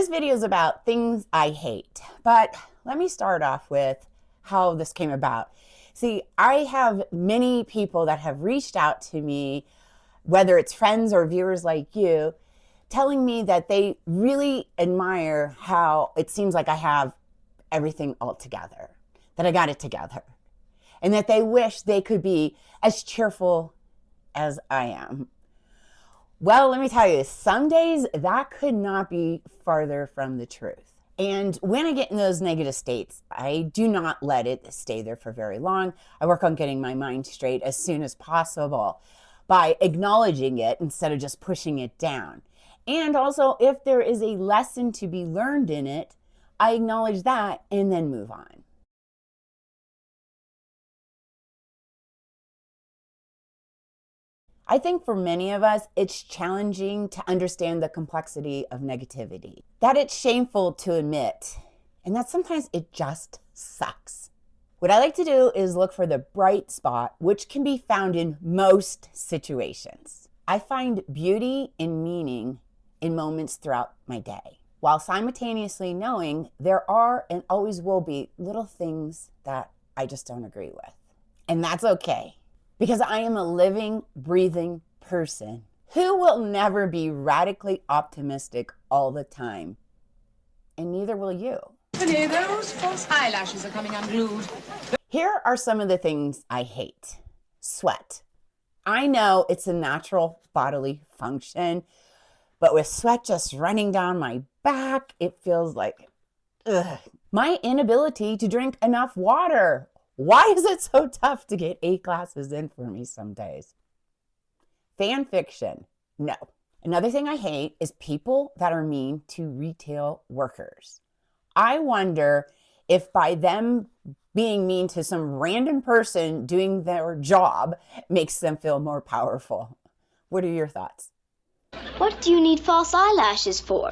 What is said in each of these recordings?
this video is about things I hate, but let me start off with how this came about. See, I have many people that have reached out to me, whether it's friends or viewers like you, telling me that they really admire how it seems like I have everything all together, that I got it together, and that they wish they could be as cheerful as I am. Well, let me tell you, some days that could not be farther from the truth. And when I get in those negative states, I do not let it stay there for very long. I work on getting my mind straight as soon as possible by acknowledging it instead of just pushing it down. And also, if there is a lesson to be learned in it, I acknowledge that and then move on. I think for many of us, it's challenging to understand the complexity of negativity, that it's shameful to admit, and that sometimes it just sucks. What I like to do is look for the bright spot, which can be found in most situations. I find beauty and meaning in moments throughout my day, while simultaneously knowing there are and always will be little things that I just don't agree with. And that's okay. Because I am a living, breathing person who will never be radically optimistic all the time. And neither will you. Honey, those false eyelashes are coming unglued. Here are some of the things I hate. Sweat. I know it's a natural bodily function, but with sweat just running down my back, it feels like, ugh. My inability to drink enough water. Why is it so tough to get 8 glasses in for me some days? Fan fiction. No. Another thing I hate is people that are mean to retail workers. I wonder if by them being mean to some random person doing their job makes them feel more powerful. What are your thoughts? What do you need false eyelashes for?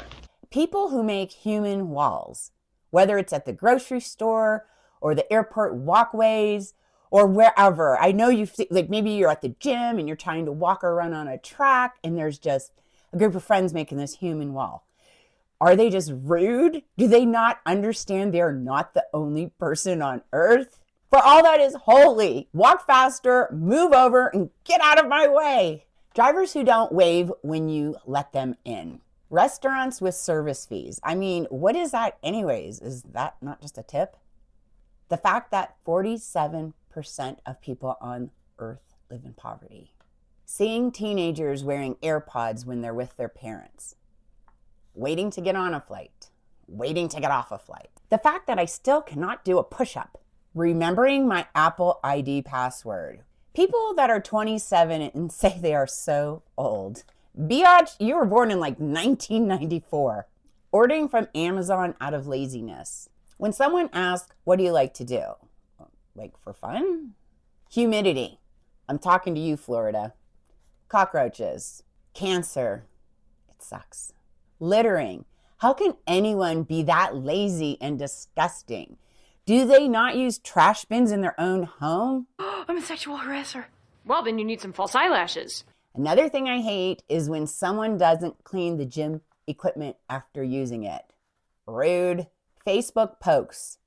People who make human walls, whether it's at the grocery store or the airport walkways, or wherever. I know you like maybe you're at the gym and you're trying to walk or run on a track and there's just a group of friends making this human wall. Are they just rude? Do they not understand they're not the only person on earth? For all that is holy, walk faster, move over, and get out of my way. Drivers who don't wave when you let them in. Restaurants with service fees. I mean, what is that anyways? Is that not just a tip? The fact that 47% of people on earth live in poverty. Seeing teenagers wearing AirPods when they're with their parents. Waiting to get on a flight. Waiting to get off a flight. The fact that I still cannot do a push-up. Remembering my Apple ID password. People that are 27 and say they are so old. Biatch, you were born in like 1994. Ordering from Amazon out of laziness. When someone asks, what do you like to do? Like for fun? Humidity. I'm talking to you, Florida. Cockroaches. Cancer. It sucks. Littering. How can anyone be that lazy and disgusting? Do they not use trash bins in their own home? I'm a sexual harasser. Well, then you need some false eyelashes. Another thing I hate is when someone doesn't clean the gym equipment after using it. Rude. Facebook pokes.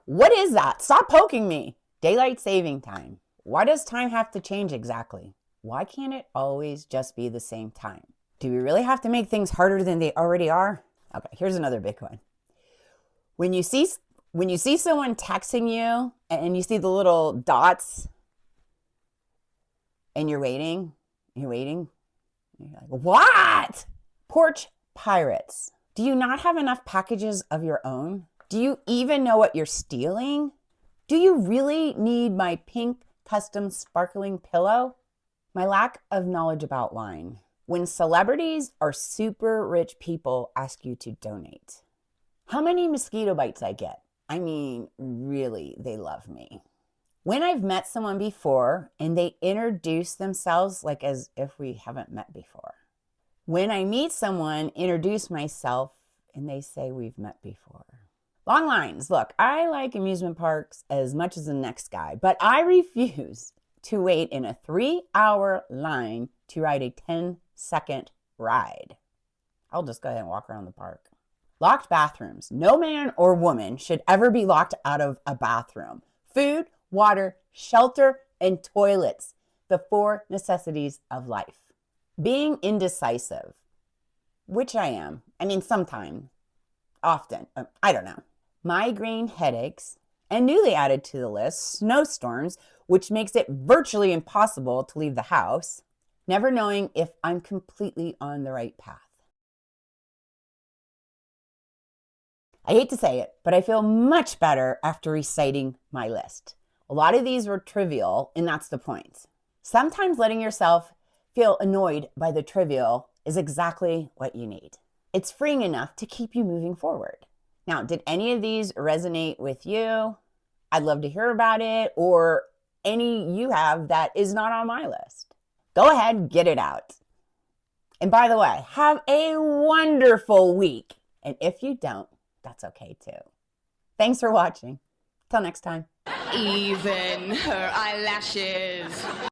What is that? Stop poking me. Daylight saving time. Why does time have to change exactly? Why can't it always just be the same time? Do we really have to make things harder than they already are? Okay, here's another big one. When you see someone texting you and you see the little dots and you're waiting, you're like, what? Porch pirates. Do you not have enough packages of your own? Do you even know what you're stealing? Do you really need my pink custom sparkling pillow? My lack of knowledge about wine. When celebrities or super rich people ask you to donate. How many mosquito bites I get? I mean, really, they love me. When I've met someone before and they introduce themselves like as if we haven't met before. When I meet someone, introduce myself, and they say we've met before. Long lines. Look, I like amusement parks as much as the next guy, but I refuse to wait in a 3-hour line to ride a 10-second ride. I'll just go ahead and walk around the park. Locked bathrooms. No man or woman should ever be locked out of a bathroom. Food, water, shelter, and toilets. The 4 necessities of life. Being indecisive, which I am. I mean, sometimes, often, I don't know. Migraine headaches, and newly added to the list, snowstorms, which makes it virtually impossible to leave the house. Never knowing if I'm completely on the right path. I hate to say it, but I feel much better after reciting my list. A lot of these were trivial, and that's the point. Sometimes letting yourself feel annoyed by the trivial is exactly what you need. It's freeing enough to keep you moving forward. Now, did any of these resonate with you? I'd love to hear about it, or any you have that is not on my list. Go ahead, get it out. And by the way, have a wonderful week. And if you don't, that's okay too. Thanks for watching. Till next time. Even her eyelashes.